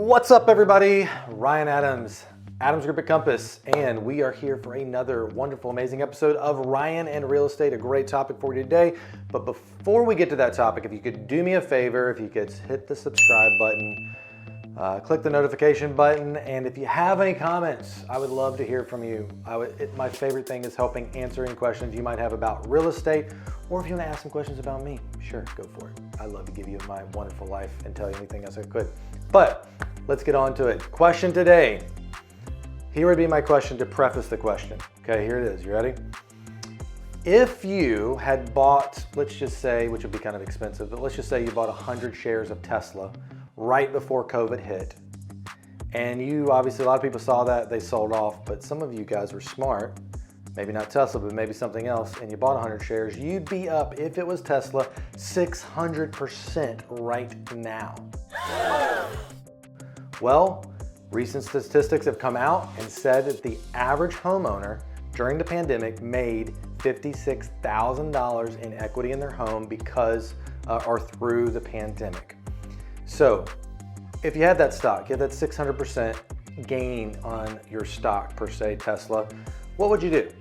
What's up, everybody? Ryan Adams, Adams Group at Compass, and we are here for another wonderful, amazing episode of Ryan and Real Estate, a great topic for you today. But before we get to that topic, if you could do me a favor, if you could hit the subscribe button, click the notification button, and if you have any comments, I would love to hear from you. My favorite thing is helping answer any questions you might have about real estate, or if you want to ask some questions about me, sure, go for it. I'd love to give you my wonderful life and tell you anything else I could. But let's get on to it. Question today. Here would be my question to preface the question. Okay, here it is. You ready? If you had bought, let's just say, which would be kind of expensive, but let's just say you bought 100 shares of Tesla right before COVID hit. And you, obviously, a lot of people saw that, they sold off, but some of you guys were smart, maybe not Tesla, but maybe something else, and you bought 100 shares, you'd be up, if it was Tesla, 600% right now. Well, recent statistics have come out and said that the average homeowner during the pandemic made $56,000 in equity in their home because or through the pandemic. So if you had that stock, you had that 600% gain on your stock per se, Tesla, what would you do?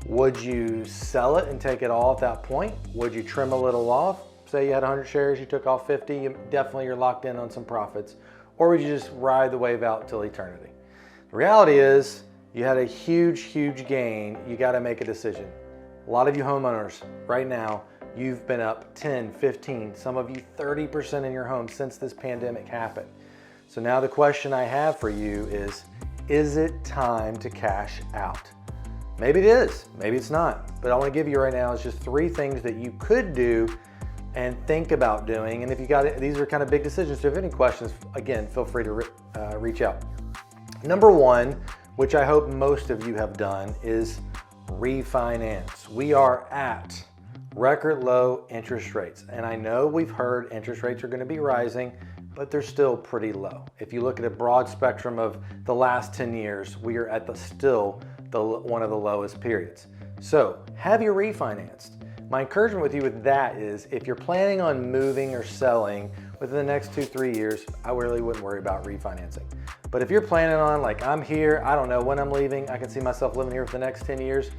Would you sell it and take it all at that point? Would you trim a little off? Say you had 100 shares, you took off 50, you're locked in on some profits. Or would you just ride the wave out till eternity? The reality is you had a huge, huge gain. You got to make a decision. A lot of you homeowners right now, you've been up 10, 15, some of you 30% in your home since this pandemic happened. So now the question I have for you is it time to cash out? Maybe it is, maybe it's not. But I want to give you right now is just 3 things that you could do and think about doing. And if you got it, these are kind of big decisions. So if you have any questions, again, feel free to reach out. Number 1, which I hope most of you have done, is refinance. We are at record low interest rates. And I know we've heard interest rates are going to be rising, but they're still pretty low. If you look at a broad spectrum of the last 10 years, we are at one of the lowest periods. So have you refinanced? My encouragement with you with that is if you're planning on moving or selling within the next 2-3 years, I really wouldn't worry about refinancing. But if you're planning on, like, I'm here, I don't know when I'm leaving, I can see myself living here for the next 10 years,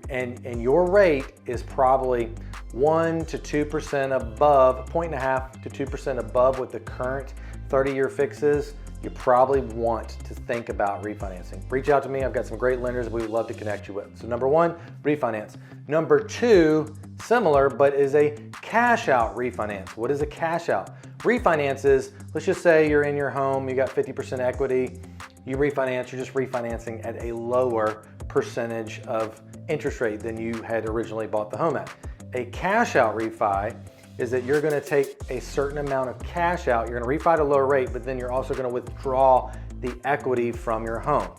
and your rate is probably 1 to 2% above, 1.5 to 2% above what the current 30-year fix is, you probably want to think about refinancing. Reach out to me. I've got some great lenders we would love to connect you with. So number 1, refinance. Number 2, similar, but is a cash out refinance. What is a cash out? Refinance is, let's just say you're in your home, you got 50% equity, you refinance, you're just refinancing at a lower percentage of interest rate than you had originally bought the home at. A cash out refi is that you're going to take a certain amount of cash out, you're going to refi at a lower rate, but then you're also going to withdraw the equity from your home.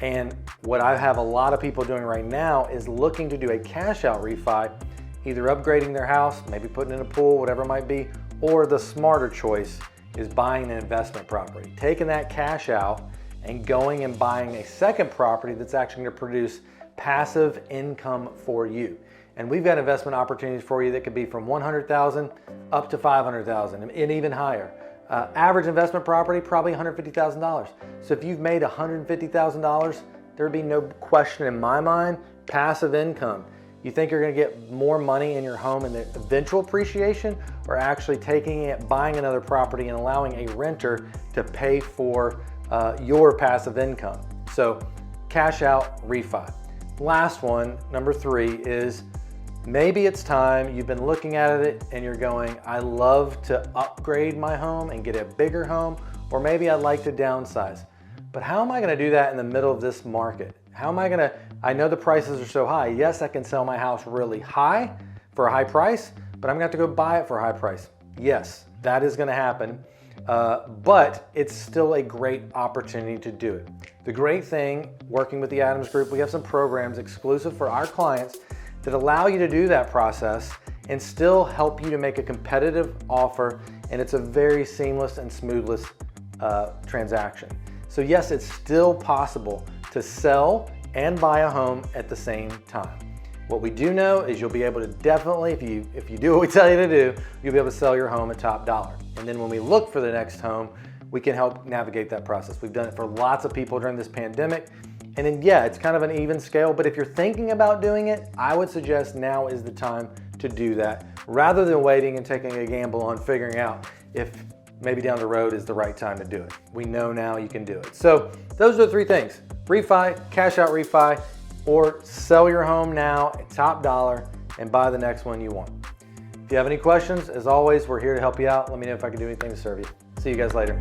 And what I have a lot of people doing right now is looking to do a cash out refi, either upgrading their house, maybe putting in a pool, whatever it might be, or the smarter choice is buying an investment property. Taking that cash out and going and buying a second property that's actually going to produce passive income for you. And we've got investment opportunities for you that could be from $100,000 up to $500,000 and even higher. Average investment property, probably $150,000. So if you've made $150,000, there would be no question in my mind, passive income. You think you're going to get more money in your home in the eventual appreciation, or actually taking it, buying another property and allowing a renter to pay for your passive income? So cash out refi. Last one, number 3, is maybe it's time, you've been looking at it and you're going, I love to upgrade my home and get a bigger home, or maybe I'd like to downsize. But how am I going to do that in the middle of this market? How am I going to, I know the prices are so high. Yes, I can sell my house really high for a high price, but I'm going to have to go buy it for a high price. Yes, that is going to happen. But it's still a great opportunity to do it. The great thing working with the Adams Group, we have some programs exclusive for our clients that allow you to do that process and still help you to make a competitive offer, and it's a very seamless and smoothless transaction. So yes, it's still possible to sell and buy a home at the same time. What we do know is you'll be able to definitely, if you do what we tell you to do, you'll be able to sell your home at top dollar. And then when we look for the next home, we can help navigate that process. We've done it for lots of people during this pandemic. And then, yeah, it's kind of an even scale, but if you're thinking about doing it, I would suggest now is the time to do that rather than waiting and taking a gamble on figuring out if maybe down the road is the right time to do it. We know now you can do it. So those are the three things: refi, cash out refi, or sell your home now at top dollar and buy the next one you want. If you have any questions, as always, we're here to help you out. Let me know if I can do anything to serve you. See you guys later.